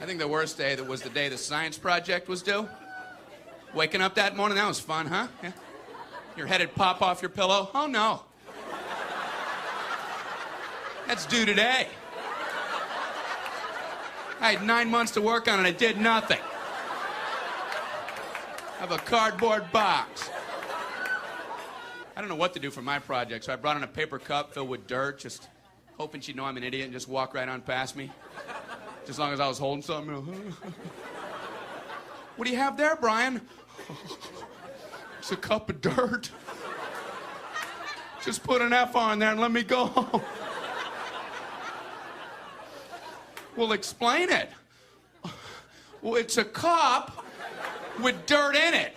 I think the worst day that was the day the science project was due. Waking up that morning, that was fun, huh? Yeah. Your head'd pop off your pillow. Oh, no. That's due today. I had 9 months to work on it. I did nothing. I have a cardboard box. I don't know what to do for my project, so I brought in a paper cup filled with dirt, just hoping she'd know I'm an idiot and just walk right on past me. Just as long as I was holding something. What do you have there, Brian? It's a cup of dirt. Just put an F on there and let me go. Well, explain it. Well, it's a cup with dirt in it.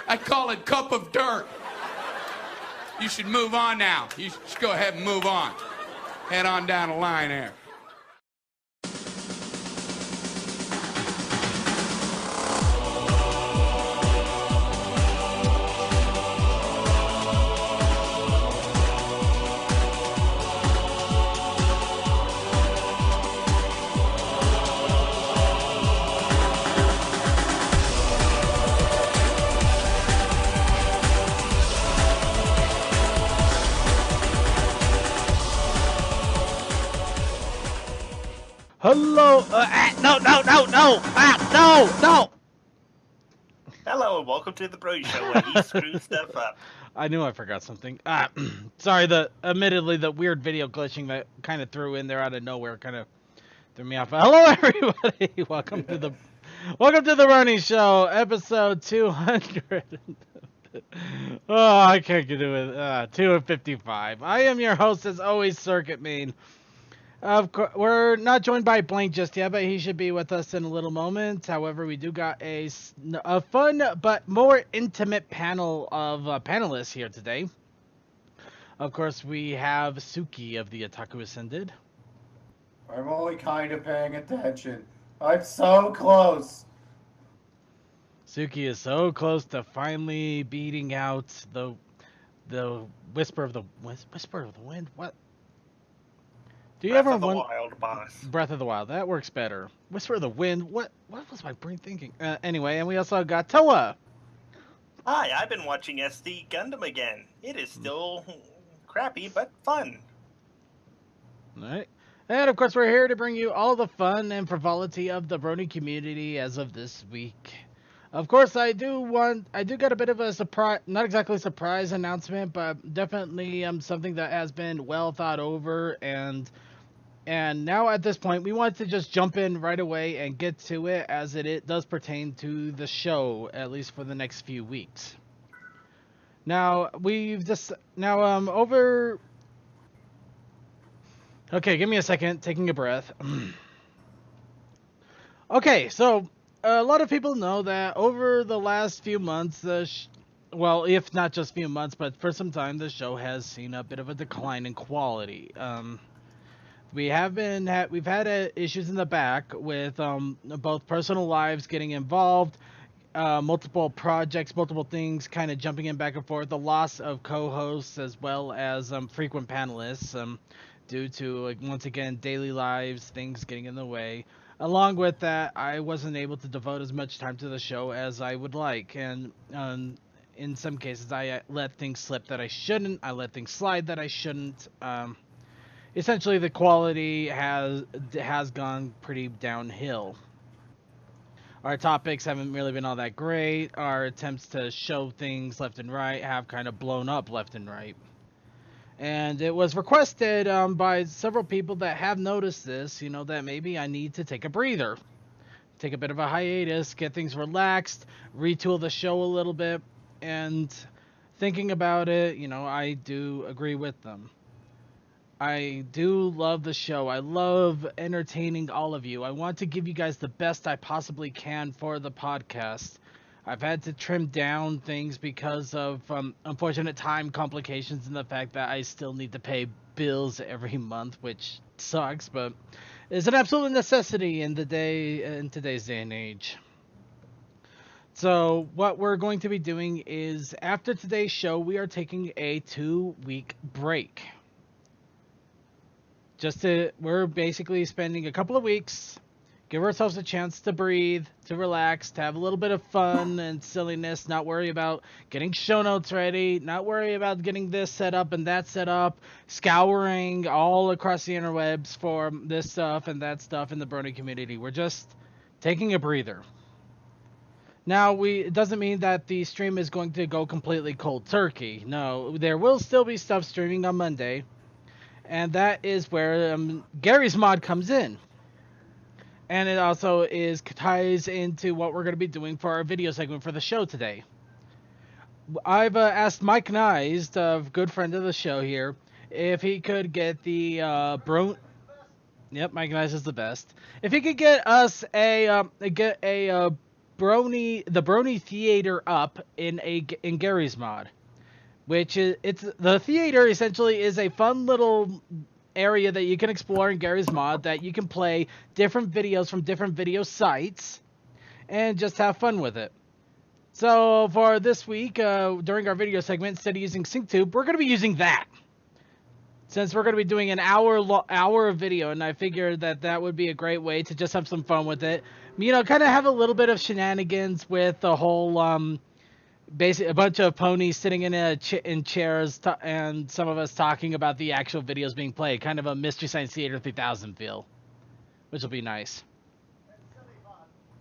I call it cup of dirt. You should move on now. You should go ahead and move on. Head on down the line there. Hello, no! Hello, and welcome to the Brony Show, where you screw stuff up. I knew I forgot something. Sorry, admittedly, the weird video glitching that kind of threw in there out of nowhere kind of threw me off. Hello, everybody! Welcome to the Brony Show, episode 200. Oh, I can't get it with 255. I am your host, as always, Circuit Main. Of course, we're not joined by Blank just yet, but he should be with us in a little moment. However, we do got a fun but more intimate panel of panelists here today. Of course, we have Suki of the Otaku Ascended. I'm only kind of paying attention. I'm so close. Suki is so close to finally beating out the Whisper of the Wind. What? Do you Breath ever of the want Wild, boss. Breath of the Wild? That works better. Whisper of the Wind. What was my brain thinking? Anyway, and we also got Toa. Hi, I've been watching SD Gundam again. It is still crappy, but fun. All right. And of course, we're here to bring you all the fun and frivolity of the Brony community as of this week. Of course, I do got a bit of a surprise, not exactly surprise announcement, but definitely something that has been well thought over, and now at this point, we want to just jump in right away and get to it, as it does pertain to the show, at least for the next few weeks. Now, over... Okay, give me a second, taking a breath. Okay, so... a lot of people know that over the last few months, well, if not just few months, but for some time, the show has seen a bit of a decline in quality. We've had issues in the back with both personal lives getting involved, multiple projects, multiple things kind of jumping in back and forth, the loss of co-hosts as well as frequent panelists due to, once again, daily lives, things getting in the way. Along with that, I wasn't able to devote as much time to the show as I would like, and in some cases, I let things slip that I shouldn't. I let things slide that I shouldn't. Essentially, the quality has gone pretty downhill. Our topics haven't really been all that great. Our attempts to show things left and right have kind of blown up left and right. And it was requested by several people that have noticed this, that maybe I need to take a breather. Take a bit of a hiatus, get things relaxed, retool the show a little bit, and thinking about it, I do agree with them. I do love the show. I love entertaining all of you. I want to give you guys the best I possibly can for the podcast. I've had to trim down things because of unfortunate time complications and the fact that I still need to pay bills every month, which sucks, but is an absolute necessity in today's day and age. So what we're going to be doing is, after today's show, we are taking a 2-week break. We're basically spending a couple of weeks Give ourselves a chance to breathe, to relax, to have a little bit of fun and silliness, not worry about getting show notes ready, not worry about getting this set up and that set up, scouring all across the interwebs for this stuff and that stuff in the Brony community. We're just taking a breather. Now, it doesn't mean that the stream is going to go completely cold turkey. No, there will still be stuff streaming on Monday, and that is where Gary's mod comes in. And it also ties into what we're going to be doing for our video segment for the show today. I've asked Mike Nys, a good friend of the show here, if he could get the Yep, Mike Nys is the best. If he could get us the Brony Theater up in Gary's mod, which is the theater essentially is a fun little area that you can explore in Gary's mod that you can play different videos from different video sites and just have fun with it. So for this week, during our video segment, instead of using SyncTube, we're going to be using that. Since we're going to be doing an hour of video, and I figured that would be a great way to just have some fun with it. You know, kind of have a little bit of shenanigans with the whole basically a bunch of ponies sitting in chairs and some of us talking about the actual videos being played. Kind of a Mystery Science Theater 3000 feel, which will be nice.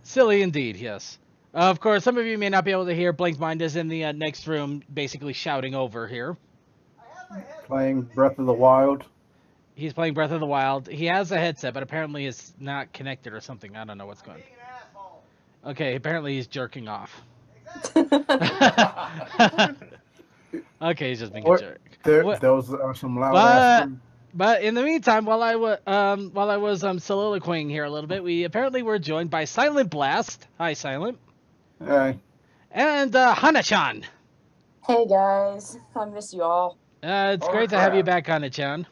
Silly indeed, yes. Of course, some of you may not be able to hear. Blank Mind is in the next room basically shouting over here. Playing Breath of the Wild. He's playing Breath of the Wild. He has a headset, but apparently it's not connected or something. I don't know what's going on. Okay, apparently he's jerking off. Okay, he's just being a jerk. Those are some loud but in the meantime, while I was soliloquying here a little bit, we apparently were joined by Silent Blast. Hi, Silent. Hey. And Hana-chan. Hey guys, I miss you all. It's great to have you back, Hana-chan.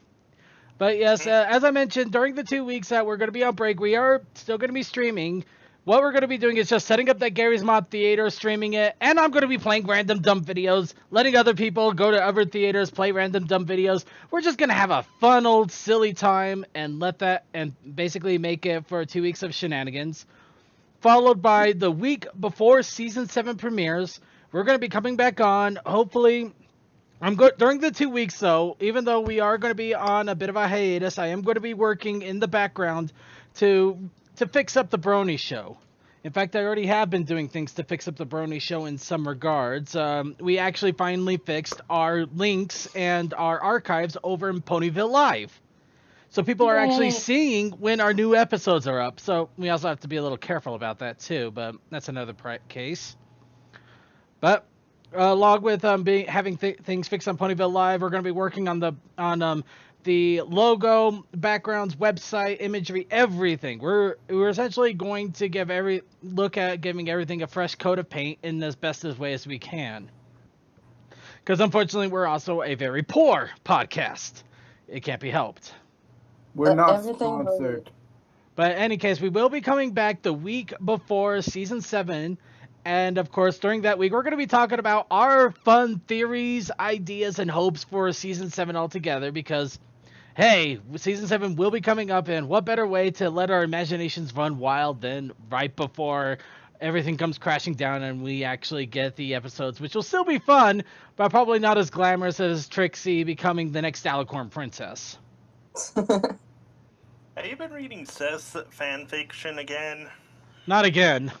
But yes, as I mentioned, during the 2 weeks that we're going to be on break, we are still going to be streaming. What we're going to be doing is just setting up that Gary's Mod Theater, streaming it, and I'm going to be playing random dumb videos, letting other people go to other theaters, play random dumb videos. We're just going to have a fun old silly time and basically make it for 2 weeks of shenanigans. Followed by the week before Season 7 premieres, we're going to be coming back on, hopefully. During the 2 weeks, though, even though we are going to be on a bit of a hiatus, I am going to be working in the background to fix up the Brony show. In fact, I already have been doing things to fix up the Brony show in some regards. We actually finally fixed our links and our archives over in Ponyville Live. So people are actually seeing when our new episodes are up. So we also have to be a little careful about that too, but that's another case. But along with having things fixed on Ponyville Live, we're going to be working on the logo, backgrounds, website, imagery, everything. We're essentially going to look at giving everything a fresh coat of paint in as best as way as we can. Because unfortunately, we're also a very poor podcast. It can't be helped. We're not sponsored. But in any case, we will be coming back the week before Season 7. And, of course, during that week, we're going to be talking about our fun theories, ideas, and hopes for Season 7 altogether. Because, hey, Season 7 will be coming up, and what better way to let our imaginations run wild than right before everything comes crashing down and we actually get the episodes, which will still be fun, but probably not as glamorous as Trixie becoming the next Alicorn princess. Have you been reading Seth's fanfiction again? Not again.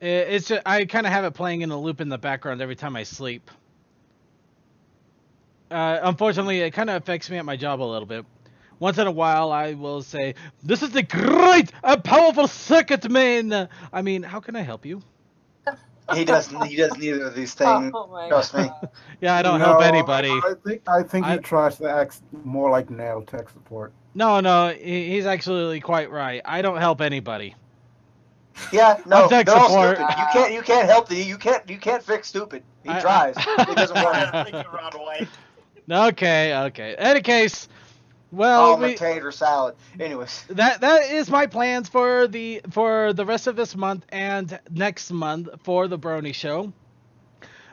It's just, I kind of have it playing in a loop in the background every time I sleep. Unfortunately, it kind of affects me at my job a little bit. Once in a while, I will say, "This is the great and powerful circuit man." I mean, how can I help you? He does neither of these things. Trust me. Yeah, I don't help anybody. I think he tries to act more like nail tech support. No, he's actually quite right. I don't help anybody. Yeah, no, tech they're all support. stupid. You can't help you can't fix stupid. He tries. It doesn't work. Thank you, Ron White. Okay. In any case, well, tater salad. Anyways, that is my plans for the rest of this month and next month for the Brony show.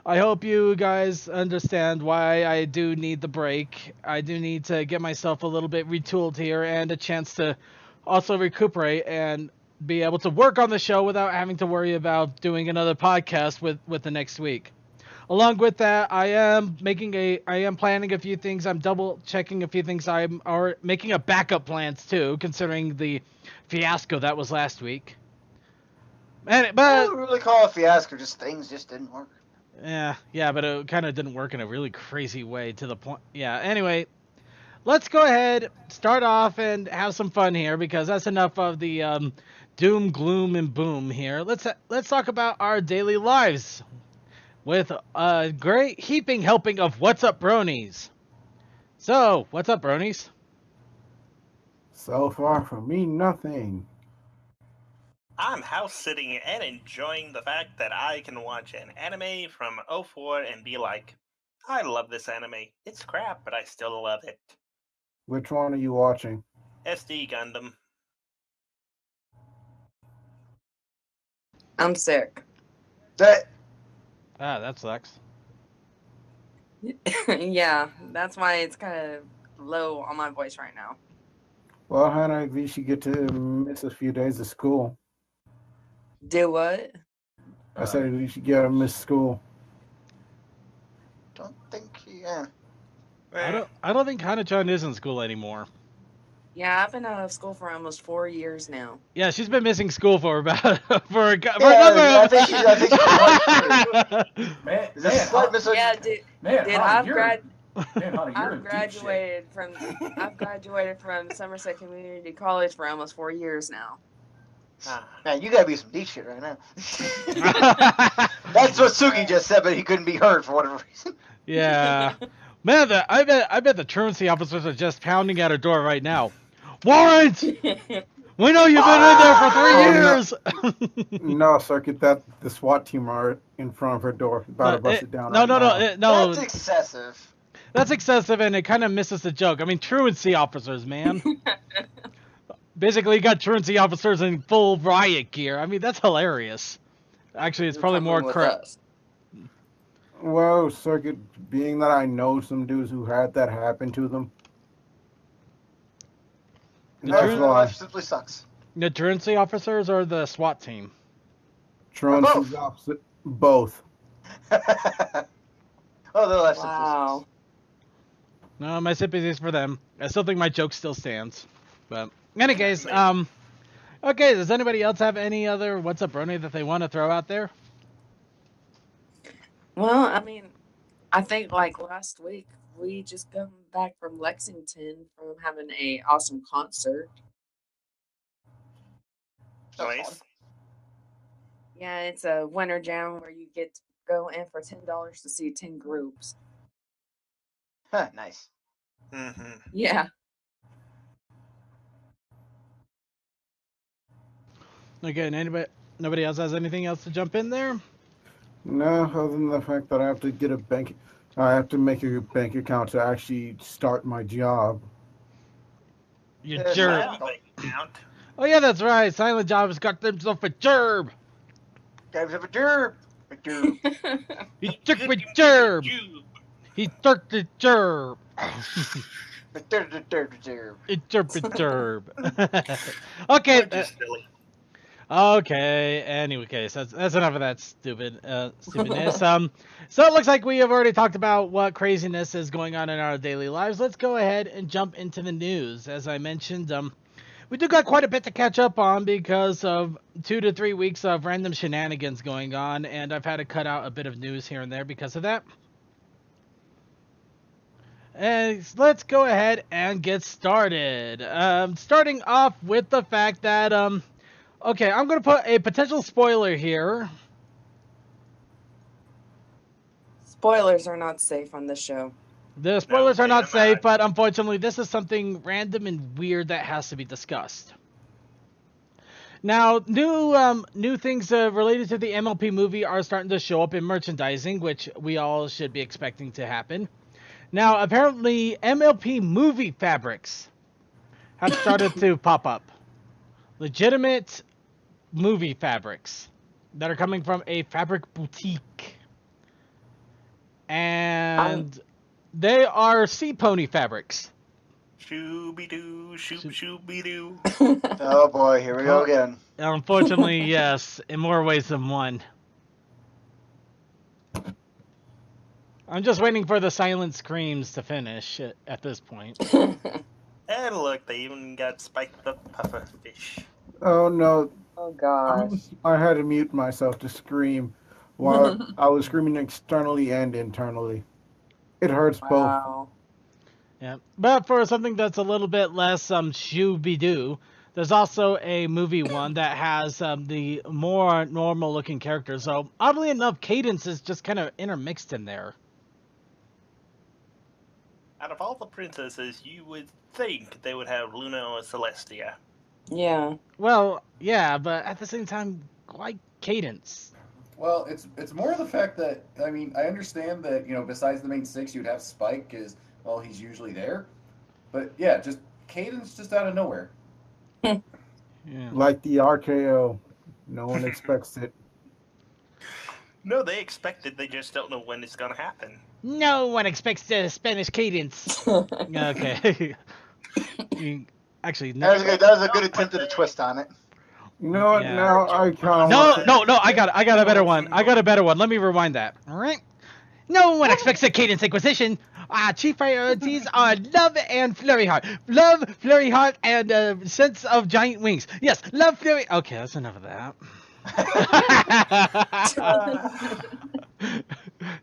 I hope you guys understand why I do need the break. I do need to get myself a little bit retooled here and a chance to also recuperate and be able to work on the show without having to worry about doing another podcast with the next week. Along with that, I am planning a few things. I'm double checking a few things. I'm making a backup plans too, considering the fiasco that was last week. I But wouldn't really call it a fiasco. Just things just didn't work. yeah, but it kind of didn't work in a really crazy way to the point. Yeah. Anyway, let's go ahead, start off, and have some fun here because that's enough of the doom, gloom, and boom here. Let's talk about our daily lives with a great heaping helping of What's Up Bronies. So, what's up, Bronies? So far from me, nothing. I'm house sitting and enjoying the fact that I can watch an anime from '04 and be like, I love this anime. It's crap, but I still love it. Which one are you watching? SD Gundam. I'm sick. That That sucks. Yeah, that's why it's kind of low on my voice right now. Well, Hannah, at least you get to miss a few days of school. Do what? I said at least you get to miss school. don't think. Yeah. I don't think Hana-chan is in school anymore. Yeah, I've been out of school for almost 4 years now. Yeah, she's been missing school for about for Yeah, another. I think she's Man, Is this a slight misunderstanding? Yeah, dude, man, dude, Hannah, I've you're in deep shit. I've graduated from Somerset Community College for almost 4 years now. Man, you gotta be some deep shit right now. That's what Sugi just said, but he couldn't be heard for whatever reason. Yeah, man, I bet the truancy officers are just pounding at her door right now. Warrant! We know you've been in there for 3 years. No, Circuit, that the SWAT team are in front of her door, about to bust it down. No, right now. no. That's excessive. That's excessive, and it kind of misses the joke. I mean, truancy officers, man. Basically, you got truancy officers in full riot gear. I mean, that's hilarious. Actually, it's probably more crap. Well, Circuit, being that I know some dudes who had that happen to them. That's Life why. simply sucks. The truancy officers or the SWAT team? Truancy's opposite. Both. Oh, the life simply Wow. sucks. No, my sympathies for them. I still think my joke still stands. But, in any case, okay, does anybody else have any other What's Up Brony that they want to throw out there? Well, I mean, I think like last week we just come back from Lexington from having a awesome concert. Nice. Yeah, it's a winter jam where you get to go in for $10 to see 10 groups. Huh, nice. Mm-hmm. Yeah. Okay, and nobody else has anything else to jump in there? No, other than the fact that I have to get I have to make a bank account to actually start my job. You There's jerk. that. Oh yeah, that's right. Silent Job has got themselves a gerb. Guys have a derb. A derb. He took my gerb. He took the gerb. A derb. It gerb. Okay. Okay. Anyway, case that's enough of that stupidness. So it looks like we have already talked about what craziness is going on in our daily lives. Let's go ahead and jump into the news. As I mentioned, we do got quite a bit to catch up on because of 2 to 3 weeks of random shenanigans going on, and I've had to cut out a bit of news here and there because of that. And let's go ahead and get started. Starting off with the fact that okay, I'm going to put a potential spoiler here. Spoilers are not safe on this show. The spoilers are not neither am I. safe, but unfortunately, this is something random and weird that has to be discussed. Now, new things related to the MLP movie are starting to show up in merchandising, which we all should be expecting to happen. Now, apparently, MLP movie fabrics have started to pop up. Legitimate movie fabrics that are coming from a fabric boutique. And they are sea pony fabrics. Shooby-doo, shooby-doo. Oh boy, here we go again. Unfortunately, yes, in more ways than one. I'm just waiting for the silent screams to finish at this point. And look, they even got Spike the Pufferfish. Oh no, Oh gosh. I had to mute myself to scream while I was screaming externally and internally. It hurts both. Wow. Yeah, but for something that's a little bit less shooby-doo, there's also a movie one that has the more normal-looking characters. So oddly enough, Cadence is just kind of intermixed in there. Out of all the princesses, you would think they would have Luna or Celestia. Yeah. Well, yeah, but at the same time, why Cadence? Well, it's more the fact that, I mean, I understand that, besides the main six, you'd have Spike because, well, he's usually there. But yeah, just Cadence just out of nowhere. Yeah. Like the RKO, no one expects it. No, they expect it, they just don't know when it's gonna happen. No one expects the Spanish Cadence. Okay. Actually, no. That was a good attempt at a twist on it. You know what? Yeah. Now I kind of No, I got a better one. Let me rewind that. All right. No one expects a Cadence Inquisition. Chief priorities are love and Flurry Heart. Love, Flurry Heart, and sense of giant wings. Yes, love, Flurry. Okay, that's enough of that.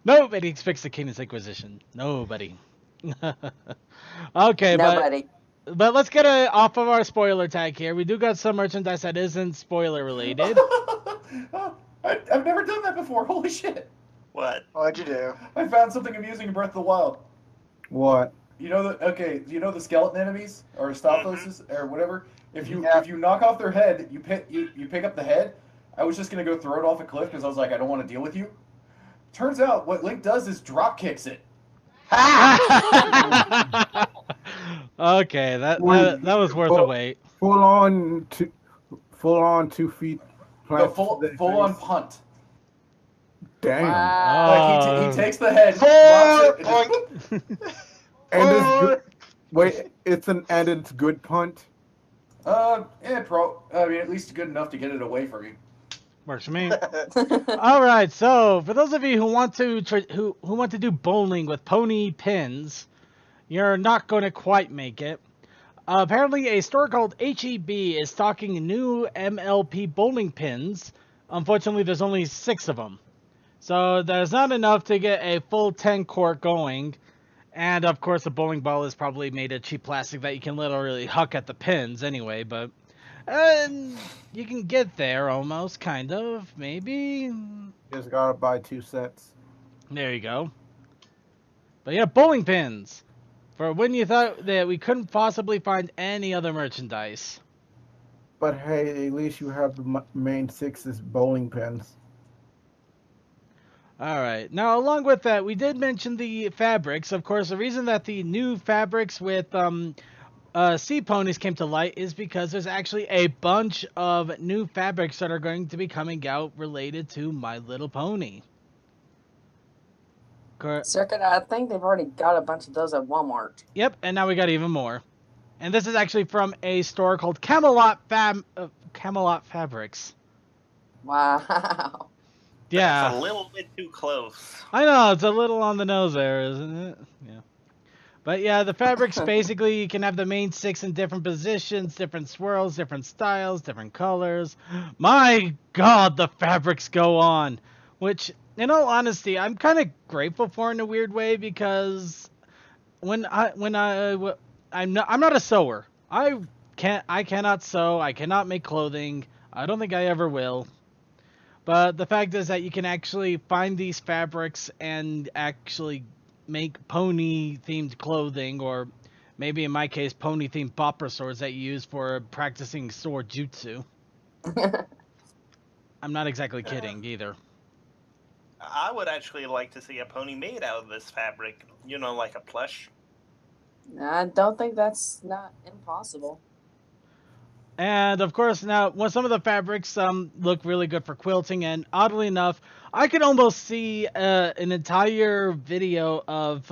Nobody expects the Cadence Inquisition. Nobody. Okay, Nobody. but let's get off of our spoiler tag here. We do got some merchandise that isn't spoiler related. I've never done that before. Holy shit. What? What'd you do? I found something amusing in Breath of the Wild. What? You know the skeleton enemies or Staphoses or whatever? If you Yeah. if you knock off their head, you pick up the head. I was just gonna go throw it off a cliff because I was like, I don't want to deal with you. Turns out what Link does is drop kicks it. Okay, that was worth a wait. Full on 2 feet. The full on punt. Damn. Wow. Like he takes the head, 4 drops it, point. And it's good. Wait, it's good punt. I mean, at least good enough to get it away from you. Works for me. All right, so for those of you who want to who want to do bowling with pony pins, you're not going to quite make it. Apparently, a store called HEB is stocking new MLP bowling pins. Unfortunately, there's only 6 of them, so there's not enough to get a full 10 court going. And of course, a bowling ball is probably made of cheap plastic that you can literally huck at the pins anyway. But you can get there almost, kind of, maybe. Just gotta buy 2 sets. There you go. But yeah, bowling pins. For when you thought that we couldn't possibly find any other merchandise. But hey, at least you have the main 6's bowling pins. Alright, now along with that, we did mention the fabrics. Of course, the reason that the new fabrics with sea ponies came to light is because there's actually a bunch of new fabrics that are going to be coming out related to My Little Pony. Circuit, I think they've already got a bunch of those at Walmart. Yep, and now we got even more. And this is actually from a store called Camelot Fabrics. Wow. Yeah. That's a little bit too close. I know, it's a little on the nose there, isn't it? Yeah. But yeah, the fabrics basically, you can have the main 6 in different positions, different swirls, different styles, different colors. My God, the fabrics go on. Which, in all honesty, I'm kind of grateful for in a weird way, because I'm not a sewer. I cannot sew. I cannot make clothing. I don't think I ever will. But the fact is that you can actually find these fabrics and actually make pony-themed clothing, or maybe in my case, pony-themed bopper swords that you use for practicing sword jutsu. I'm not exactly kidding either. I would actually like to see a pony made out of this fabric. You know, like a plush. I don't think that's not impossible. And of course, now some of the fabrics look really good for quilting, and oddly enough, I could almost see an entire video of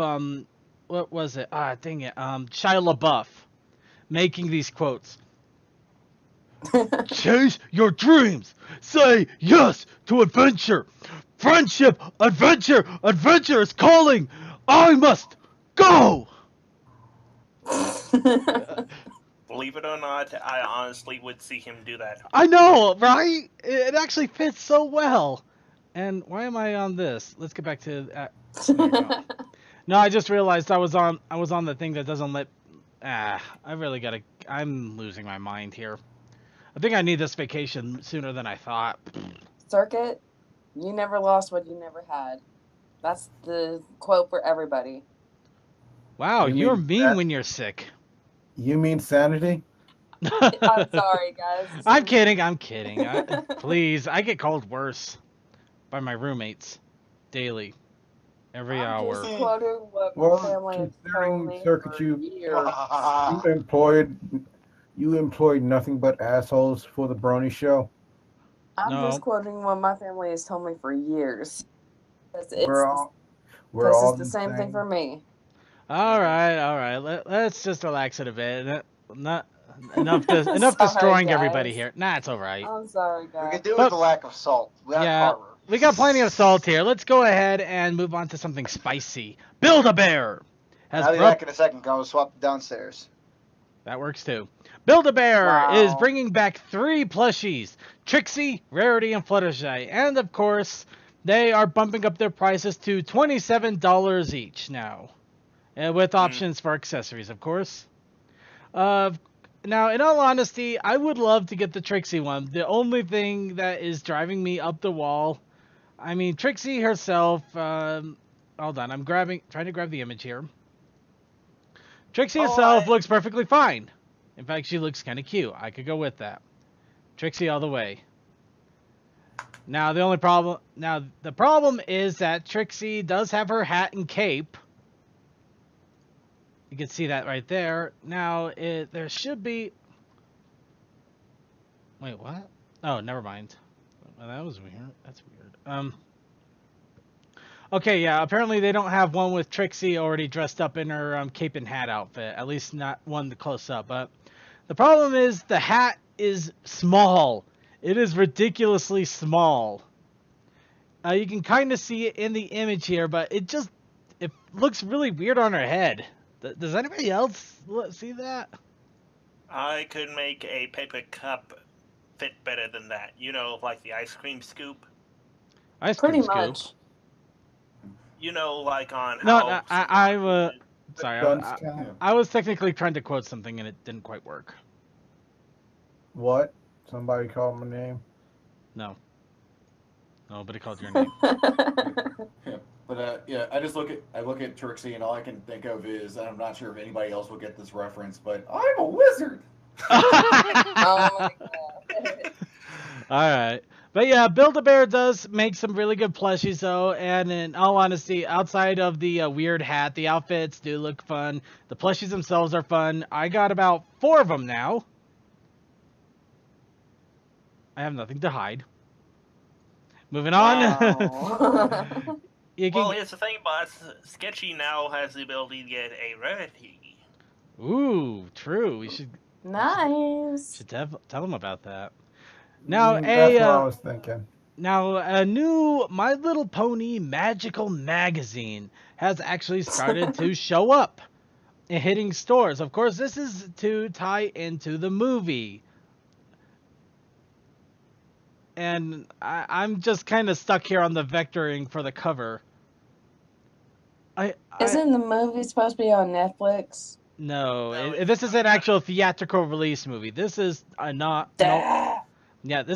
what was it? Ah, dang it. Shia LaBeouf making these quotes. Chase your dreams. Say yes to adventure. Friendship, adventure, adventure is calling. I must go. Believe it or not, I honestly would see him do that. I know, right? It actually fits so well. And why am I on this? Let's get back to. There we go. No, I just realized I was on the thing that doesn't let. I really gotta. I'm losing my mind here. I think I need this vacation sooner than I thought. Circuit, you never lost what you never had. That's the quote for everybody. Wow, You you're mean mean that- when you're sick. You mean sanity? I'm sorry, guys. I'm kidding. I'm kidding. Please, I get called worse by my roommates daily, every I'm hour. just quoting what my Well, family has told considering me Circuit, for you years. you employed nothing but assholes for the Brony show. I'm No. just quoting what my family has told me for years. Because We're all it's the same thing for me. All right. Let's just relax it a bit. Not enough Sorry, destroying everybody guys. here. Nah, it's all right. I'm sorry, We guys. could do But- with the lack of salt. We got Yeah. Carver. We got plenty of salt here. Let's go ahead and move on to something spicy. Build-A-Bear has I'll be brought back in a second. Go swap downstairs. That works too. Build-A-Bear Wow. is bringing back 3 plushies: Trixie, Rarity, and Fluttershy. And of course, they are bumping up their prices to $27 each now. With options for accessories, of course. Now, in all honesty, I would love to get the Trixie one. The only thing that is driving me up the wall, I mean, Trixie herself, hold on, I'm trying to grab the image here. Trixie herself looks perfectly fine. In fact, she looks kind of cute. I could go with that. Trixie all the way. Now, the problem is that Trixie does have her hat and cape. You can see that right there. Now, there should be... Wait, what? Oh, never mind. Well, that was weird. That's weird. Okay, yeah, apparently they don't have one with Trixie already dressed up in her cape and hat outfit. At least not one close up. But the problem is the hat is small. It is ridiculously small. You can kind of see it in the image here, but it looks really weird on her head. Does anybody else see that? I could make a paper cup fit better than that. You know, like the ice cream scoop. Ice cream Pretty scoop. much. You know, like on No, how... sorry, I was technically trying to quote something and it didn't quite work. What? Somebody called my name? No. Nobody called your name. Yeah. But yeah, I look at Trixie and all I can think of is, and I'm not sure if anybody else will get this reference, but I'm a wizard. Oh my god. Alright. But yeah, Build-A-Bear does make some really good plushies though, and in all honesty, outside of the weird hat, the outfits do look fun. The plushies themselves are fun. I got about 4 of them now. I have nothing to hide. Moving on. Wow. Well, here's the thing, boss. Sketchy now has the ability to get a rarity. Ooh, true. We should Nice. tell them about that. Now, That's what I was thinking. Now, a new My Little Pony magical magazine has actually started to show up in hitting stores. Of course, this is to tie into the movie. And I'm just kind of stuck here on the vectoring for the cover. Isn't the movie supposed to be on Netflix? No, this is an actual theatrical release movie. This is this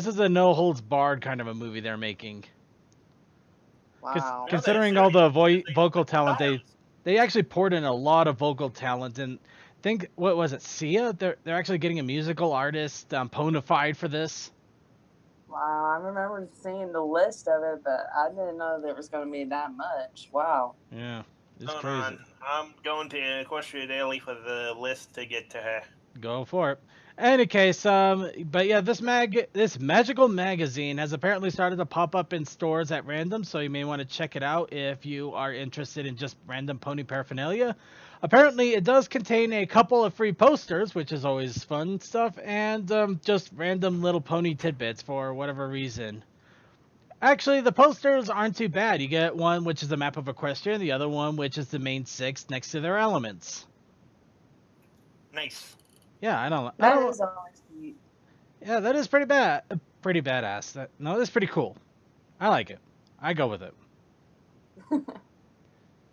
is a no holds barred kind of a movie they're making. Wow. Considering all the vocal talent, they actually poured in a lot of vocal talent, and think what was it, Sia? They're actually getting a musical artist ponified for this. Wow, I remember seeing the list of it, but I didn't know there was going to be that much. Wow. Yeah, it's Hold crazy. on. I'm going to Equestria Daily for the list to get to her. Go for it. Any case, but yeah, this magical magazine has apparently started to pop up in stores at random, so you may want to check it out if you are interested in just random pony paraphernalia. Apparently, it does contain a couple of free posters, which is always fun stuff, and just random little pony tidbits for whatever reason. Actually, the posters aren't too bad. You get one which is a map of Equestria, and the other one which is the main six next to their elements. Nice. Yeah, I don't. That is always sweet. Yeah, that is pretty bad. Pretty badass. No, that's pretty cool. I like it. I go with it.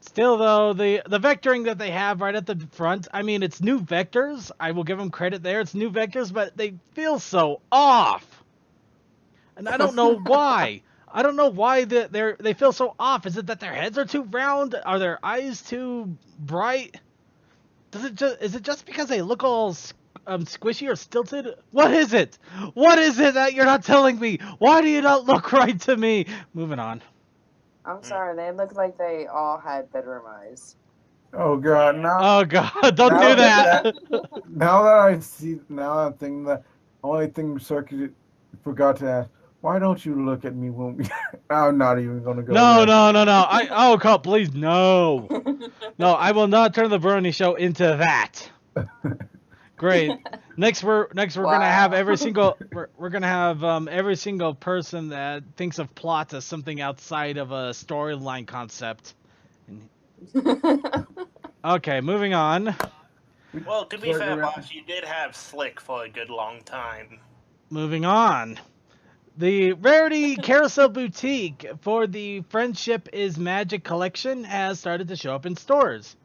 Still, though, the vectoring that they have right at the front, I mean, it's new vectors. I will give them credit there. It's new vectors, but they feel so off. And I don't know why. I don't know why they feel so off. Is it that their heads are too round? Are their eyes too bright? Is it just because they look all squishy or stilted? What is it? What is it that you're not telling me? Why do you not look right to me? Moving on. I'm sorry, they look like they all had bedroom eyes. Oh God! Now, Oh God! Don't now do that. now that I see, now I'm thinking the only thing Circuit forgot to ask: why don't you look at me when we? I'm not even gonna go. No, there. no, no, no. God, please, no. No, I will not turn the Brony show into that. Great. Next we're gonna have every single we're gonna have every single person that thinks of plots as something outside of a storyline concept. Okay, moving on. Well, to be Sorry, fair, go ahead. boss, you did have Slick for a good long time. Moving on. The Rarity Carousel Boutique for the Friendship is Magic collection has started to show up in stores.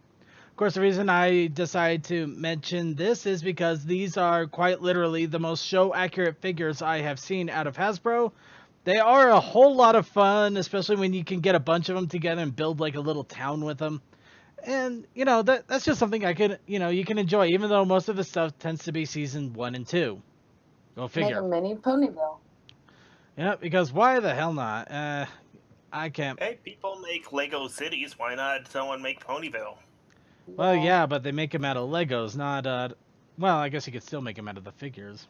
Of course, the reason I decided to mention this is because these are quite literally the most show-accurate figures I have seen out of Hasbro. They are a whole lot of fun, especially when you can get a bunch of them together and build like a little town with them. And, you know, that's just something you can enjoy, even though most of the stuff tends to be season 1 and 2. Go figure. Make a mini Ponyville. Yeah, because why the hell not? I can't. Hey, people make Lego cities. Why not someone make Ponyville? Well, yeah, but they make them out of Legos, not, well, I guess you could still make them out of the figures.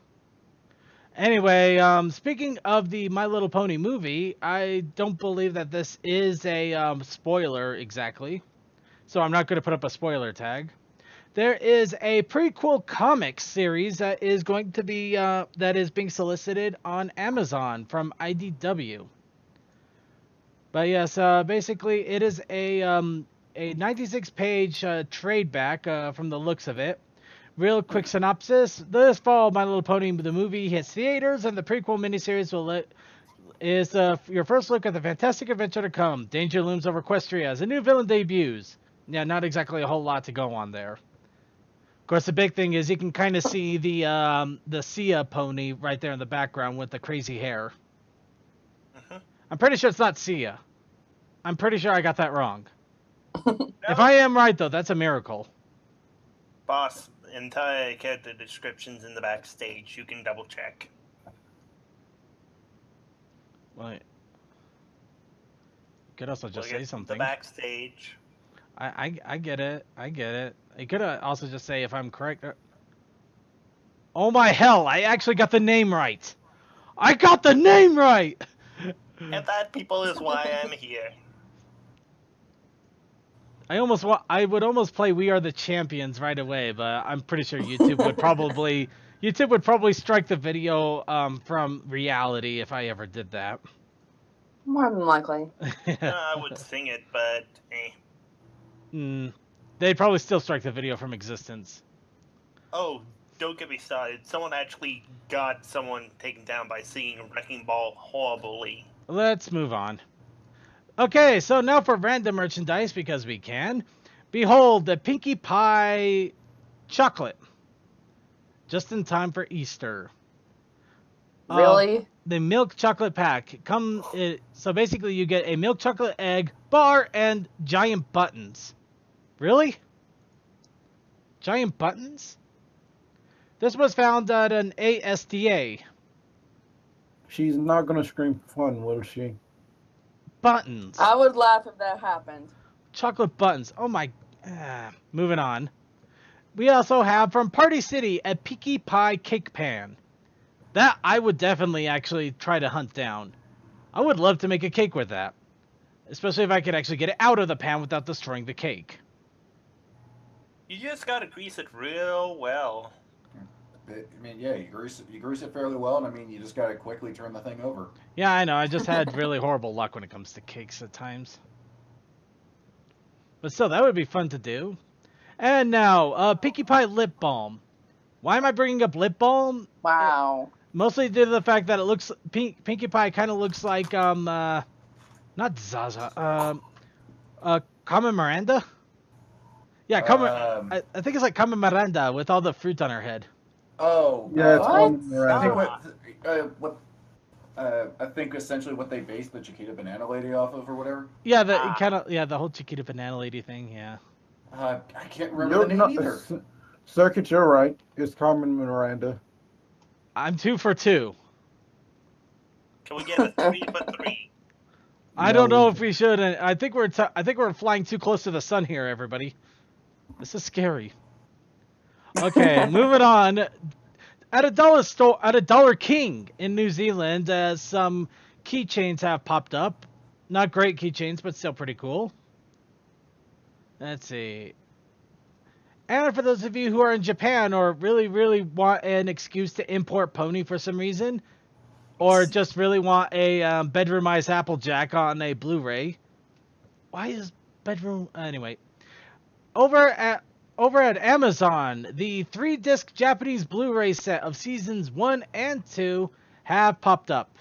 Anyway, speaking of the My Little Pony movie, I don't believe that this is a spoiler exactly, so I'm not going to put up a spoiler tag. There is a prequel comic series that is going to be, that is being solicited on Amazon from IDW. But yes, basically it is a 96-page trade back from the looks of it. Real quick synopsis: this fall, My Little Pony the movie hits theaters, and the prequel miniseries is your first look at the fantastic adventure to come. Danger looms over Equestria as a new villain debuts. Yeah, not exactly a whole lot to go on there. Of course, the big thing is you can kind of see the Sia pony right there in the background with the crazy hair. I'm pretty sure it's not Sia. I'm pretty sure I got that wrong. If I am right, though, that's a miracle. Boss, entire character descriptions in the backstage. You can double check. Wait. You could also just say something. The backstage. I get it. I get it. You could also just say if I'm correct. Oh my hell! I actually got the name right. I got the name right. And that, people, is why I'm here. I would almost play We Are the Champions right away, but I'm pretty sure YouTube would probably strike the video from reality if I ever did that. More than likely. I would sing it, but They'd probably still strike the video from existence. Oh, don't get me started. Someone actually got someone taken down by singing Wrecking Ball horribly. Let's move on. Okay, so now for random merchandise, because we can. Behold, the Pinkie Pie chocolate. Just in time for Easter. Really? The milk chocolate pack. So basically you get a milk chocolate egg, bar, and giant buttons. Really? Giant buttons? This was found at an ASTA. She's not gonna scream fun, will she? Buttons. I would laugh if that happened. Chocolate buttons. Oh my... moving on. we also have from Party City a Peaky Pie Cake Pan. That I would definitely actually try to hunt down. I would love to make a cake with that. Especially if I could actually get it out of the pan without destroying the cake. You just gotta grease it real well. I mean, yeah, you grease it fairly well, and I mean, you just gotta quickly turn the thing over. Yeah, I know. I just had really horrible luck when it comes to cakes at times. But still, that would be fun to do. And now, Pinkie Pie Lip Balm. Why am I bringing up lip balm? Wow. Mostly due to the fact that it looks Pinkie Pie kind of looks like not Zaza, Carmen Miranda. Yeah, Carmen. I think it's like Carmen Miranda with all the fruit on her head. Oh, Yeah, it's What? on I think Miranda. I think essentially what they based the Chiquita Banana Lady off of, or whatever. Yeah, the whole Chiquita Banana Lady thing. Yeah. I can't remember the name either. Circuit, you're right. It's Carmen Miranda. I'm 2 for 2. Can we get a 3 for 3? I don't know if we should. I think we're flying too close to the sun here, everybody. This is scary. Okay, moving on. At a Dollar King in New Zealand, some keychains have popped up. Not great keychains, but still pretty cool. Let's see. And for those of you who are in Japan or really, really want an excuse to import Pony for some reason, or just really want a bedroomized Applejack on a Blu-ray. Why is bedroom... Anyway. Over at Amazon, the 3-disc Japanese Blu-ray set of seasons 1 and 2 have popped up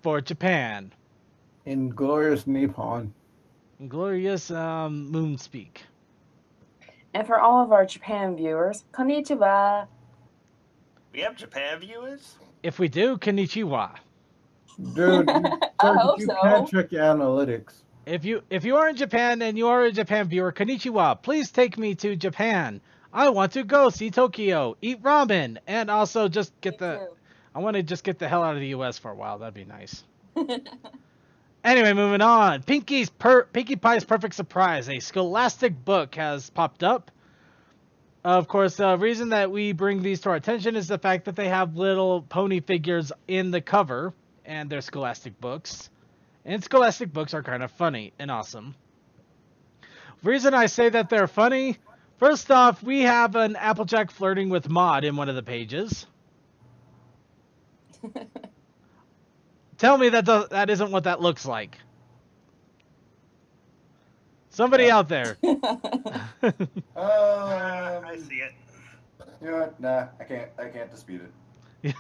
for Japan. In glorious Nippon. Glorious Moonspeak. And for all of our Japan viewers, konnichiwa. We have Japan viewers? If we do, konnichiwa. Dude, hope you so. can't check your analytics. If you are in Japan and you are a Japan viewer, konnichiwa, please take me to Japan. I want to go see Tokyo, eat ramen, and also just I want to just get the hell out of the US for a while. That'd be nice. Anyway, moving on. Pinkie Pie's Perfect Surprise, a Scholastic book, has popped up. Of course, the reason that we bring these to our attention is the fact that they have little pony figures in the cover, and they're Scholastic books. And Scholastic books are kind of funny and awesome. Reason I say that they're funny, first off, we have an Applejack flirting with Maud in one of the pages. Tell me that isn't what that looks like. Somebody out there. I see it. You know what? Nah, I can't dispute it.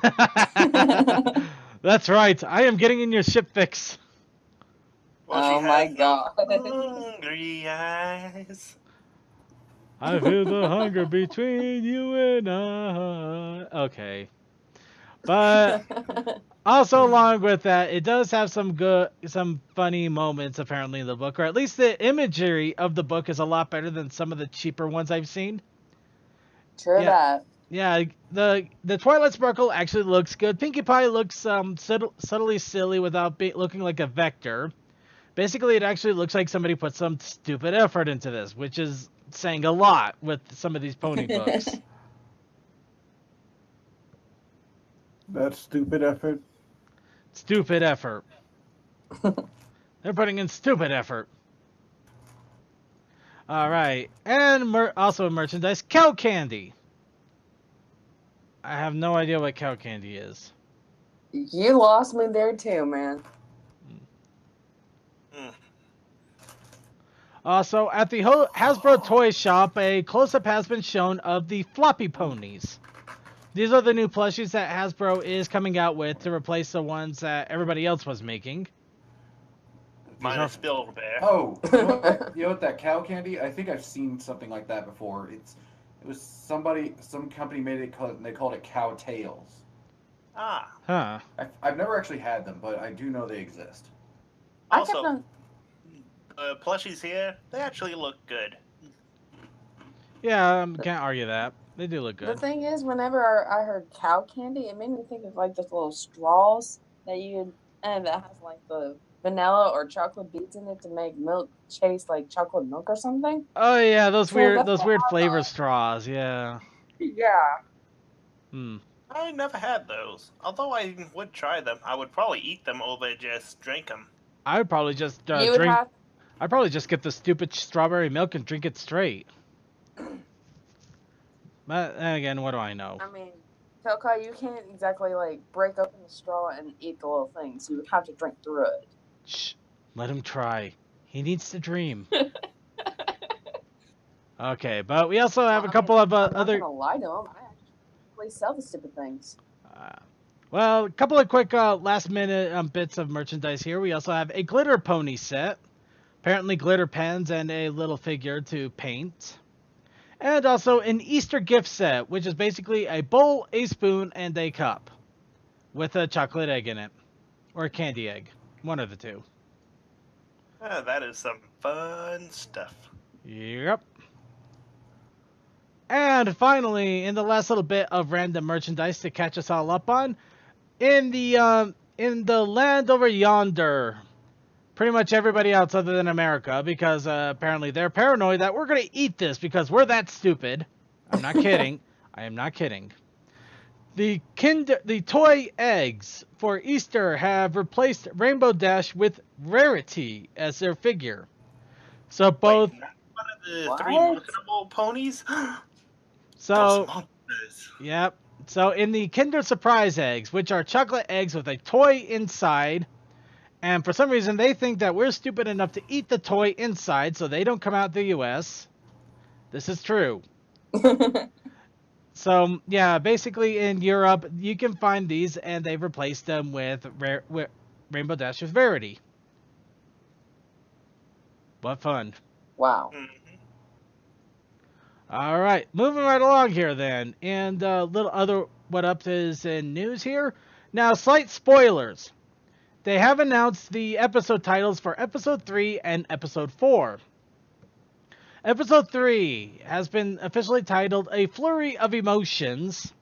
That's right. I am getting in your ship fix. Well, Oh she my has god. hungry eyes. I feel the hunger between you and I. Okay. But also along with that, it does have some funny moments apparently in the book, or at least the imagery of the book is a lot better than some of the cheaper ones I've seen. True that. Yeah, the Twilight Sparkle actually looks good. Pinkie Pie looks subtly silly without looking like a vector. Basically, it actually looks like somebody put some stupid effort into this, which is saying a lot with some of these pony books. That stupid effort. Stupid effort. They're putting in stupid effort. All right, and also merchandise, cow candy. I have no idea what cow candy is. You lost me there too, man. Also, at the Hasbro Toy Shop, a close-up has been shown of the floppy ponies. These are the new plushies that Hasbro is coming out with to replace the ones that everybody else was making. Minus Bill Bear. Oh, you know what? That cow candy? I think I've seen something like that before. It was some company made it, and they called it cow tails. Ah. Huh. I've never actually had them, but I do know they exist. Also, plushies here, they actually look good. Yeah, can't argue that. They do look The good. thing is, whenever I heard cow candy, it made me think of like those little straws that you and it has like the vanilla or chocolate beads in it to make milk taste like chocolate milk or something. Oh yeah, those So weird that's those what weird I flavor thought. straws. Yeah. Yeah. Hmm. I never had those. Although I would try them, I would probably eat them over just drink them. I would probably just You would drink. have. I'd probably just get the stupid strawberry milk and drink it straight. But then again, what do I know? I mean, Coco, you can't exactly like break open the straw and eat the little things. You would have to drink through it. Shh. Let him try. He needs to dream. Okay, but we also have Well, a I mean, couple of I'm not other. gonna lie to him. I actually sell the stupid things. Uh, well, a couple of quick last minute bits of merchandise here. We also have a glitter pony set. Apparently, glitter pens and a little figure to paint. And also an Easter gift set, which is basically a bowl, a spoon, and a cup. With a chocolate egg in it. Or a candy egg. One of the two. That is some fun stuff. Yep. And finally, in the last little bit of random merchandise to catch us all up on, in the land over yonder, pretty much everybody else other than America, because apparently they're paranoid that we're gonna eat this because we're that stupid. I'm not kidding. I am not kidding. The toy eggs for Easter have replaced Rainbow Dash with Rarity as their figure. So both. Wait, not one of the What? three marketable ponies? So. Those monsters. Yep. So in the Kinder Surprise eggs, which are chocolate eggs with a toy inside, and for some reason they think that we're stupid enough to eat the toy inside, so they don't come out the U.S. This is true. So yeah, basically in Europe you can find these, and they've replaced them with Rainbow Dash with Rarity. What fun! Wow. All right, moving right along here then, and little other what up is in news here. Now, slight spoilers. They have announced the episode titles for Episode 3 and Episode 4. Episode 3 has been officially titled A Flurry of Emotions.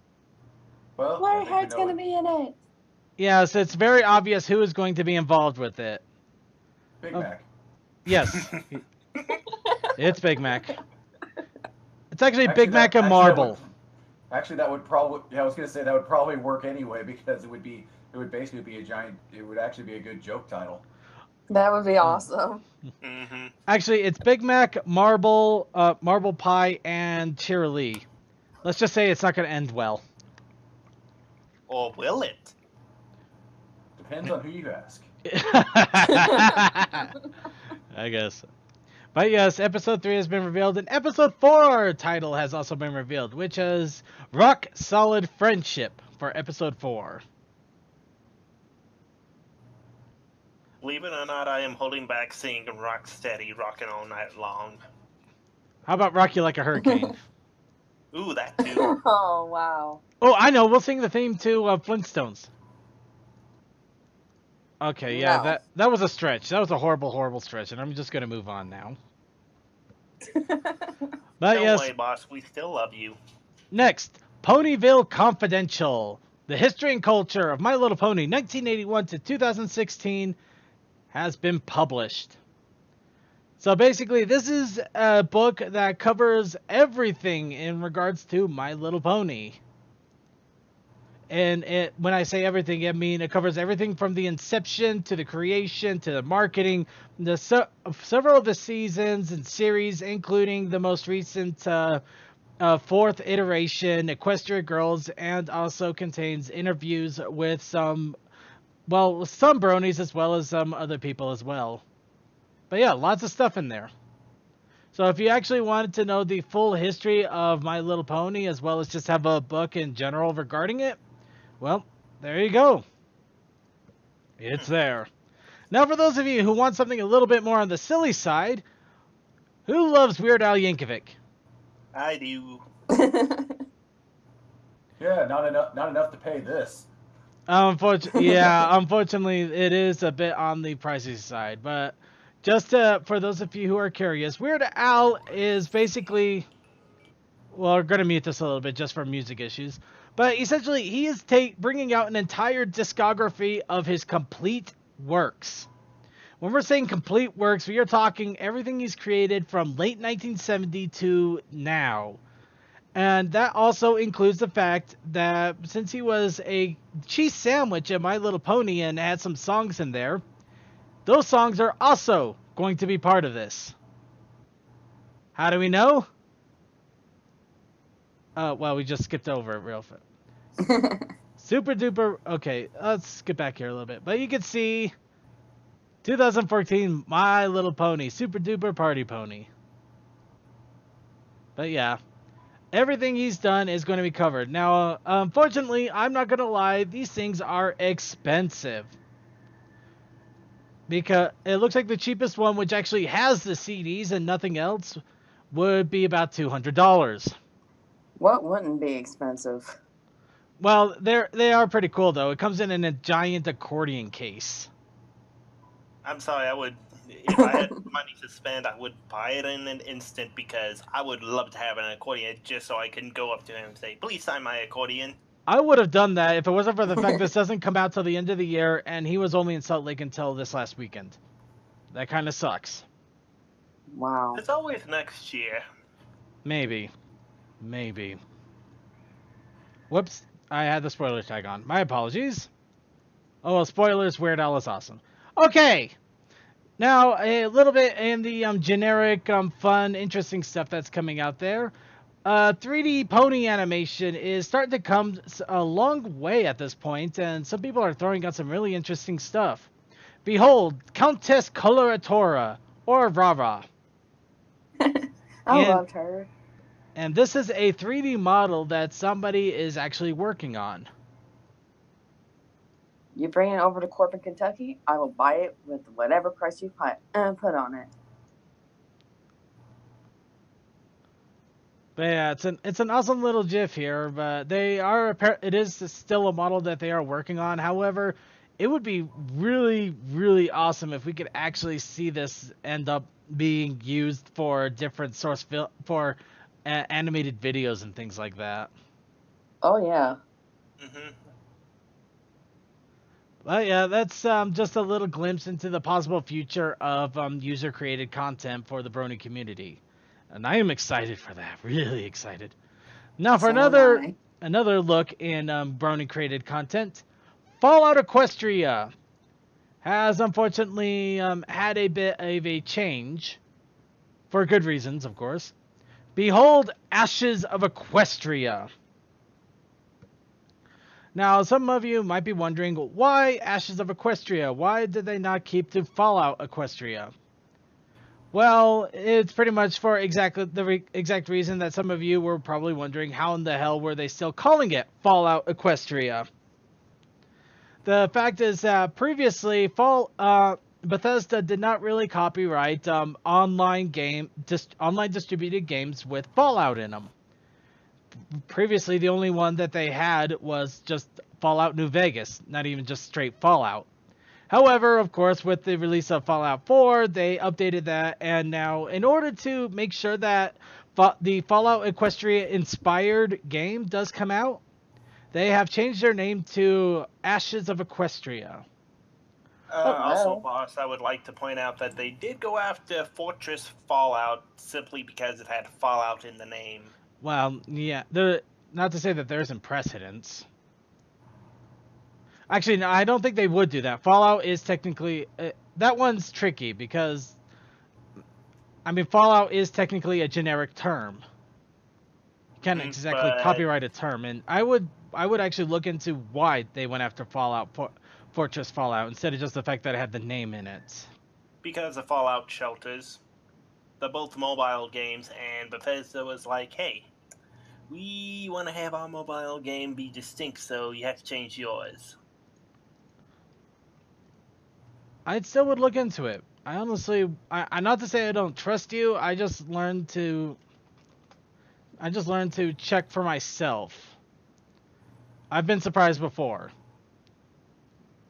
Well, Larry I think we Hart's know gonna it. be in it. Yes, it's very obvious who is going to be involved with it. Big Oh. Mac. Yes, it's Big Mac. It's actually Actually, Big Mac and that Marble. that would probably. Yeah, I was gonna say that would probably work anyway because it would basically be a giant. It would actually be a good joke title. That would be awesome. Mm-hmm. Actually, it's Big Mac, Marble, Marble Pie, and Cheerilee. Let's just say it's not going to end well. Or will it? Depends on who you ask. I guess. But yes, episode 3 has been revealed, and episode 4 title has also been revealed, which is Rock Solid Friendship for episode 4. Believe it or not, I am holding back singing Rock Steady, rocking all night long. How about Rock You Like a Hurricane? Ooh, that too. Oh wow. Oh, I know. We'll sing the theme to Flintstones. Okay, yeah, No. that was a stretch. That was a horrible, horrible stretch, and I'm just going to move on now. But Don't yes, worry, boss. We still love you. next, Ponyville Confidential. The history and culture of My Little Pony 1981 to 2016 has been published. So basically, this is a book that covers everything in regards to My Little Pony. And when I say everything, I mean it covers everything from the inception to the creation to the marketing, several of the seasons and series, including the most recent 4th iteration, Equestria Girls, and also contains interviews with some bronies as well as some other people as well. But yeah, lots of stuff in there. So if you actually wanted to know the full history of My Little Pony, as well as just have a book in general regarding it, well, there you go. It's there. Now, for those of you who want something a little bit more on the silly side, who loves Weird Al Yankovic? I do. Yeah, not enough to pay this. Unfortunately, it is a bit on the pricey side. But just for those of you who are curious, Weird Al is basically... Well, we're going to mute this a little bit just for music issues. But essentially, he is bringing out an entire discography of his complete works. When we're saying complete works, we are talking everything he's created from late 1970 to now. And that also includes the fact that since he was a cheese sandwich at My Little Pony and had some songs in there, those songs are also going to be part of this. How do we know? Well, we just skipped over it real fast. Super duper. Okay, let's get back here a little bit. But you can see 2014 My Little Pony, Super Duper Party Pony. But yeah, everything he's done is going to be covered. Now, unfortunately, I'm not going to lie, these things are expensive. Because it looks like the cheapest one, which actually has the CDs and nothing else, would be about $200. What wouldn't be expensive? Well, they are pretty cool, though. It comes in a giant accordion case. I'm sorry, if I had money to spend, I would buy it in an instant because I would love to have an accordion just so I can go up to him and say, please sign my accordion. I would have done that if it wasn't for the fact this doesn't come out till the end of the year, and he was only in Salt Lake until this last weekend. That kind of sucks. Wow. It's always next year. Maybe. Whoops, I had the spoiler tag on. My apologies. Oh, well, spoilers, Weird Al is awesome. Okay. Now, a little bit in the generic, fun, interesting stuff that's coming out there. 3D pony animation is starting to come a long way at this point, and some people are throwing out some really interesting stuff. Behold, Countess Coloratura, or Rara. I loved her. And this is a 3D model that somebody is actually working on. You bring it over to Corbin, Kentucky, I will buy it with whatever price you put on it. But yeah, it's an awesome little GIF here, but it is still a model that they are working on. However, it would be really, really awesome if we could actually see this end up being used for different for animated videos and things like that. Oh yeah. Mm-hmm. Well, yeah, that's just a little glimpse into the possible future of user-created content for the Brony community. And I am excited for that. Really excited. Now for another look in Brony-created content, Fallout Equestria has unfortunately had a bit of a change. For good reasons, of course. Behold, Ashes of Equestria. Now, some of you might be wondering, why Ashes of Equestria? Why did they not keep to Fallout Equestria? Well, it's pretty much for exactly the exact reason that some of you were probably wondering, how in the hell were they still calling it Fallout Equestria? The fact is that previously, Bethesda did not really copyright online distributed games with Fallout in them. Previously, the only one that they had was just Fallout New Vegas, not even just straight Fallout. However, of course, with the release of Fallout 4, they updated that, and now, in order to make sure that the Fallout Equestria inspired game does come out, they have changed their name to Ashes of Equestria. Also, boss, I would like to point out that they did go after Fortress Fallout simply because it had Fallout in the name. Well, yeah, not to say that there isn't precedence. Actually, no, I don't think they would do that. Fallout is technically... that one's tricky because... I mean, Fallout is technically a generic term. You can't exactly copyright a term. And I would actually look into why they went after Fortress Fallout instead of just the fact that it had the name in it. Because of Fallout Shelters. They're both mobile games, and Bethesda was like, hey, we want to have our mobile game be distinct, so you have to change yours. I still would look into it. I honestly, I not to say I don't trust you, I just learned to check for myself. I've been surprised before.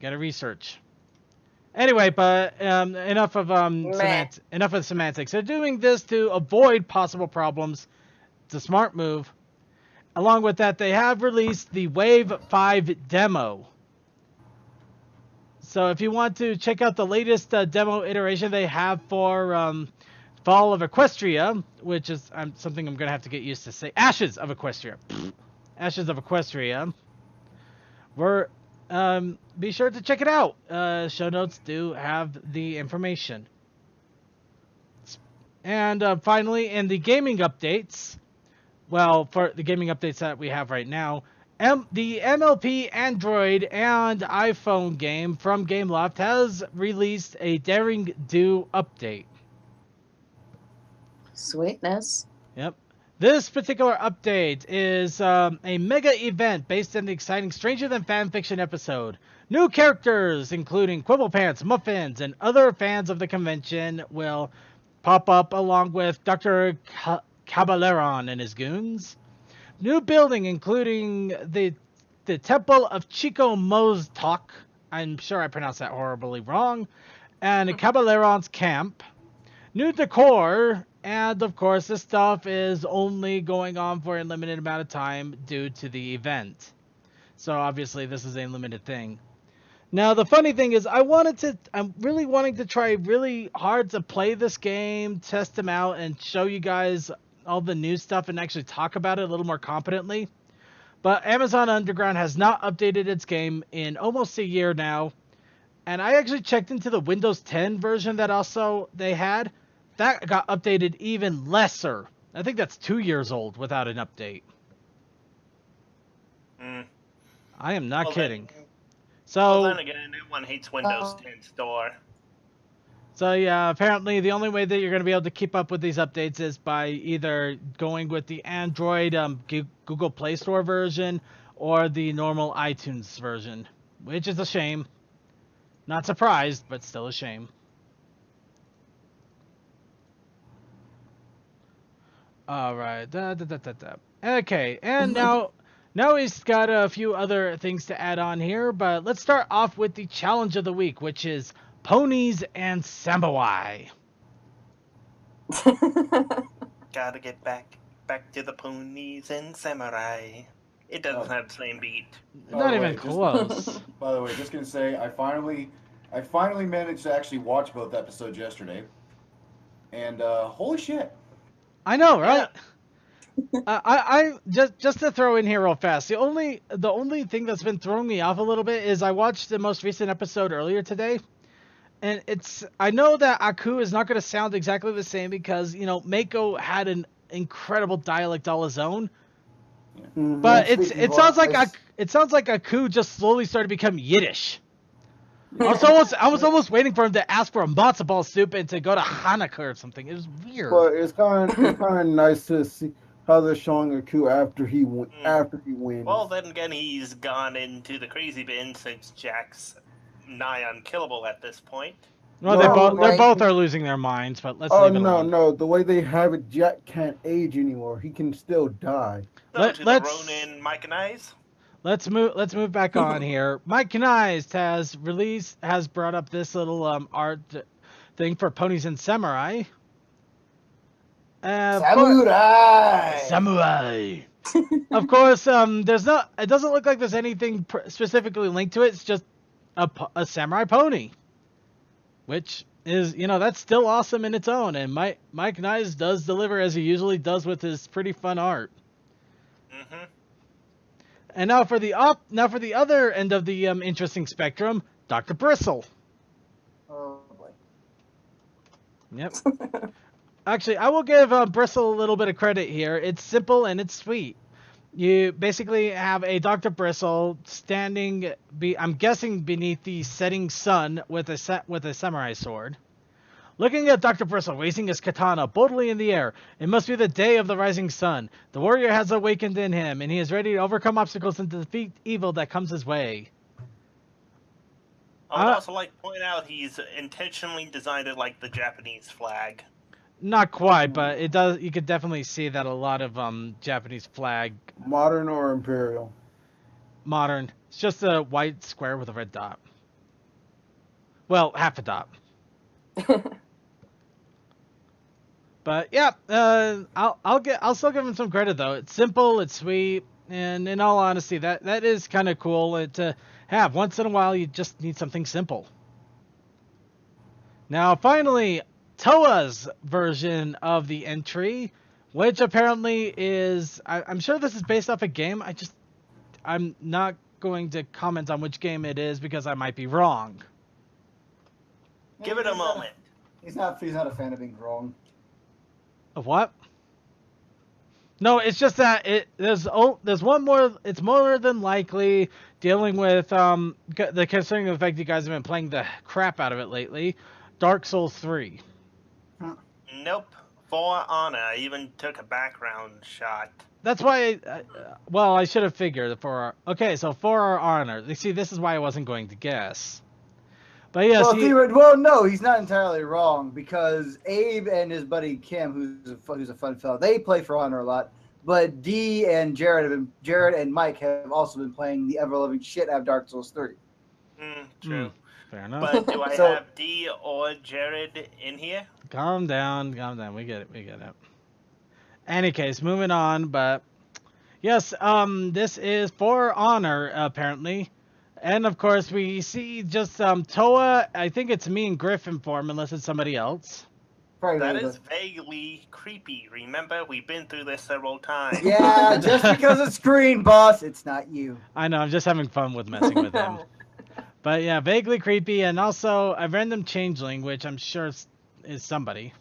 Gotta research. Anyway, but enough of semantics. They're doing this to avoid possible problems. It's a smart move. along with that, they have released the Wave 5 demo. So if you want to check out the latest demo iteration they have for Fall of Equestria, which is something I'm going to have to get used to say, Ashes of Equestria. Ashes of Equestria. Be sure to check it out. Show notes do have the information. And finally, in the gaming updates, well, for the gaming updates that we have right now, the MLP Android and iPhone game from Gameloft has released a Daring Do update. Sweetness. Yep. This particular update is a mega event based on the exciting Stranger Than Fanfiction episode. New characters, including Quibblepants, Muffins, and other fans of the convention, will pop up along with Dr. Cabaleron and his goons. New building, including the Temple of Chico Moztok. I'm sure I pronounced that horribly wrong. And Cabaleron's camp. New decor. And, of course, this stuff is only going on for a limited amount of time due to the event. So, obviously, this is a limited thing. Now, the funny thing is, I'm really wanting to try really hard to play this game, test them out, and show you guys all the new stuff and actually talk about it a little more competently. But Amazon Underground has not updated its game in almost a year now. And I actually checked into the Windows 10 version that also they had. That got updated even lesser. I think that's 2 years old without an update. I am not kidding. Well, then again, everyone hates Windows 10 Store. So yeah, apparently the only way that you're going to be able to keep up with these updates is by either going with the Android Google Play Store version or the normal iTunes version, which is a shame. Not surprised, but still a shame. All right. Okay, and now he's got a few other things to add on here, but let's start off with the challenge of the week, which is ponies and samurai. Gotta get back to the ponies and samurai. It doesn't have the same beat. Not even close. By the way, just gonna say, I finally managed to actually watch both episodes yesterday, and holy shit! I know, right? Yeah. I just to throw in here real fast. The only thing that's been throwing me off a little bit is I watched the most recent episode earlier today, and I know that Aku is not going to sound exactly the same because Mako had an incredible dialect all his own. But it sounds like Aku just slowly started to become Yiddish. I was almost waiting for him to ask for a matzo ball soup and to go to Hanukkah or something. It was weird. But it's kind of nice to see how they're showing Aku after he wins. Well, then again, he's gone into the crazy bin since Jack's nigh unkillable at this point. Well, they both are losing their minds, but let's leave it alone. No, the way they have it, Jack can't age anymore. He can still die. So to the Ronin Mike and Eyes. Let's move back on here. Mike Knized has brought up this little art thing for ponies and samurai. Samurai. Of course, it doesn't look like there's anything specifically linked to it. It's just a samurai pony, which is that's still awesome in its own. And Mike Knized does deliver as he usually does with his pretty fun art. Mm-hmm. And now for the other end of the interesting spectrum, Dr. Bristle. Oh boy. Yep. Actually, I will give Bristle a little bit of credit here. It's simple and it's sweet. You basically have a Dr. Bristle standing, I'm guessing beneath the setting sun with a samurai sword. Looking at Dr. Bristle raising his katana boldly in the air, it must be the day of the rising sun. The warrior has awakened in him, and he is ready to overcome obstacles and defeat evil that comes his way. I would also like to point out he's intentionally designed it like the Japanese flag. Not quite, but it does. You could definitely see that a lot of Japanese flag. Modern or imperial? Modern. It's just a white square with a red dot. Well, half a dot. But yeah, I'll still give him some credit though. It's simple, it's sweet, and in all honesty, that is kind of cool to have. Once in a while, you just need something simple. Now, finally, Toa's version of the entry, which apparently is, I'm sure this is based off a game. I'm not going to comment on which game it is because I might be wrong. Give it a moment. He's not a fan of being wrong. Of what? No, it's just that there's one more. It's more than likely dealing with considering the fact you guys have been playing the crap out of it lately. Dark Souls 3. Nope. For Honor, I even took a background shot. That's why. Well, I should have figured okay, so For Our Honor. You see, this is why I wasn't going to guess. But yes, no, he's not entirely wrong because Abe and his buddy Kim, who's a fun fellow, they play For Honor a lot. But Dee and Jared and Mike have also been playing the ever-loving shit out of Dark Souls 3. True. Fair enough. But do I have Dee or Jared in here? Calm down. We get it. Any case, moving on. But yes, this is For Honor apparently. And of course, we see just Toa. I think it's me and Griffin form, unless it's somebody else. That is vaguely creepy. Remember, we've been through this several times. Yeah, just because it's green, boss, it's not you. I know. I'm just having fun with messing with him. But yeah, vaguely creepy, and also a random changeling, which I'm sure is somebody.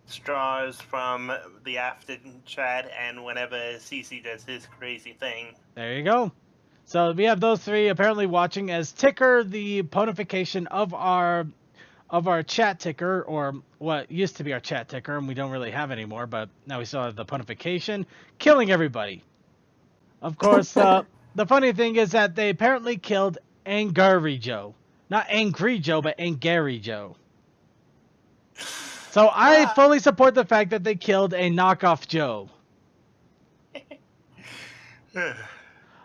Straws from the after chat, and whenever CC does his crazy thing. There you go. So we have those three apparently watching as Ticker, the ponification of our chat ticker, or what used to be our chat ticker, and we don't really have anymore, but now we still have the ponification, killing everybody. Of course, the funny thing is that they apparently killed Angry Joe. Not Angry Joe, but Angry Joe. So I fully support the fact that they killed a knockoff Joe.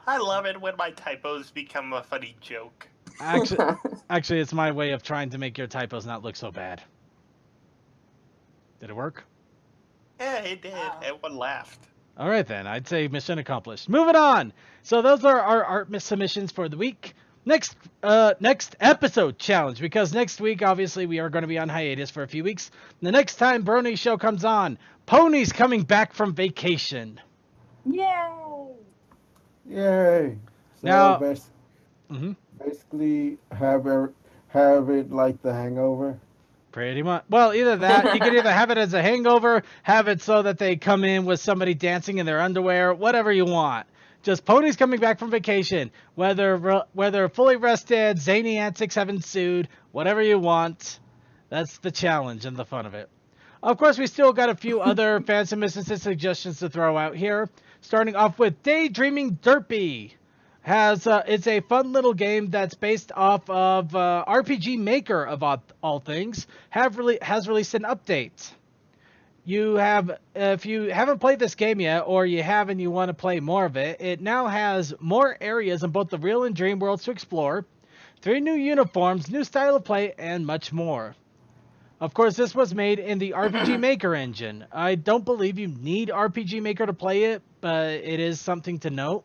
I love it when my typos become a funny joke. Actually, it's my way of trying to make your typos not look so bad. Did it work? Yeah, it did. Everyone laughed. All right, then. I'd say mission accomplished. Moving on. So those are our art submissions for the week. Next episode challenge, because next week, obviously, we are going to be on hiatus for a few weeks. The next time Brony show comes on, Pony's coming back from vacation. Yay! So Now, basically, have it like The Hangover. Pretty much. Well, either that, you can either have it as a hangover, have it so that they come in with somebody dancing in their underwear, whatever you want. Just Pony's coming back from vacation, whether fully rested, zany antics have ensued, whatever you want. That's the challenge and the fun of it. Of course, we still got a few other fan submissions and suggestions to throw out here. Starting off with Daydreaming Derpy. It's a fun little game that's based off of RPG Maker of all things. Has released an update. If you haven't played this game yet, or you have and you want to play more of it, it now has more areas in both the real and dream worlds to explore, 3 new uniforms, new style of play, and much more. Of course, this was made in the RPG Maker engine. I don't believe you need RPG Maker to play it, but it is something to note.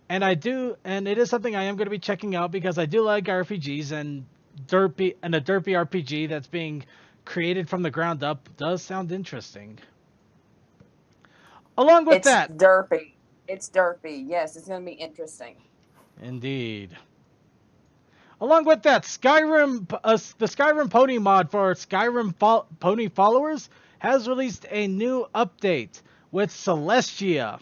And it is something I am going to be checking out because I do like RPGs, and a derpy RPG that's being created from the ground up does sound interesting. Along with that, It's derpy. Yes, it's going to be interesting. Indeed. Along with that, the Skyrim Pony mod for Skyrim Pony followers has released a new update with Celestia.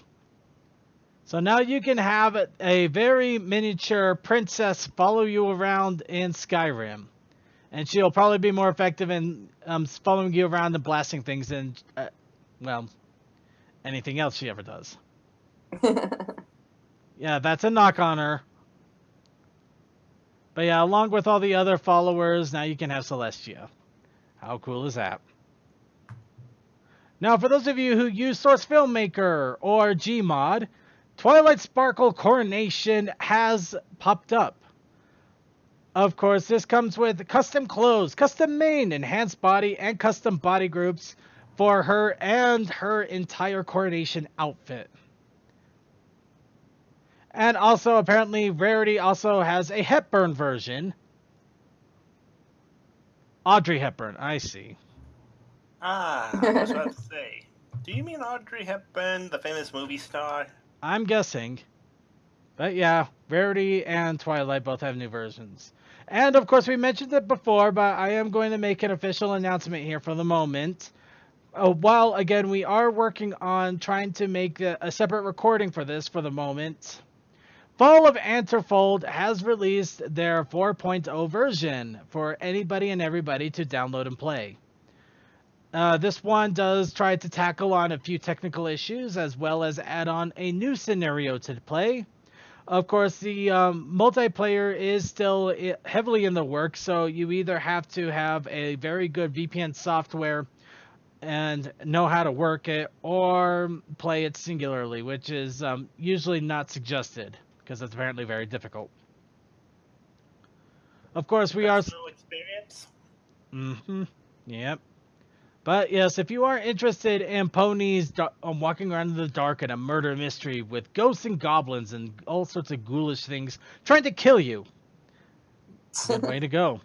So now you can have a very miniature princess follow you around in Skyrim. And she'll probably be more effective in following you around and blasting things than, anything else she ever does. Yeah, that's a knock on her. But yeah, along with all the other followers, now you can have Celestia. How cool is that? Now, for those of you who use Source Filmmaker or Gmod, Twilight Sparkle Coronation has popped up. Of course, this comes with custom clothes, custom mane, enhanced body, and custom body groups, for her and her entire coronation outfit. And also, apparently, Rarity also has a Hepburn version. Audrey Hepburn, I see. Ah, I was about to say. Do you mean Audrey Hepburn, the famous movie star? I'm guessing. But yeah, Rarity and Twilight both have new versions. And of course, we mentioned it before, but I am going to make an official announcement here for the moment. While, again, we are working on trying to make a separate recording for this for the moment, Fall of Anterfold has released their 4.0 version for anybody and everybody to download and play. This one does try to tackle on a few technical issues as well as add on a new scenario to play. Of course, the multiplayer is still heavily in the works, so you either have to have a very good VPN software and know how to work it, or play it singularly, which is usually not suggested, because it's apparently very difficult. Of course, we are... No experience? Mm-hmm. Yep. But yes, if you are interested in ponies walking around in the dark in a murder mystery with ghosts and goblins and all sorts of ghoulish things trying to kill you, good way to go.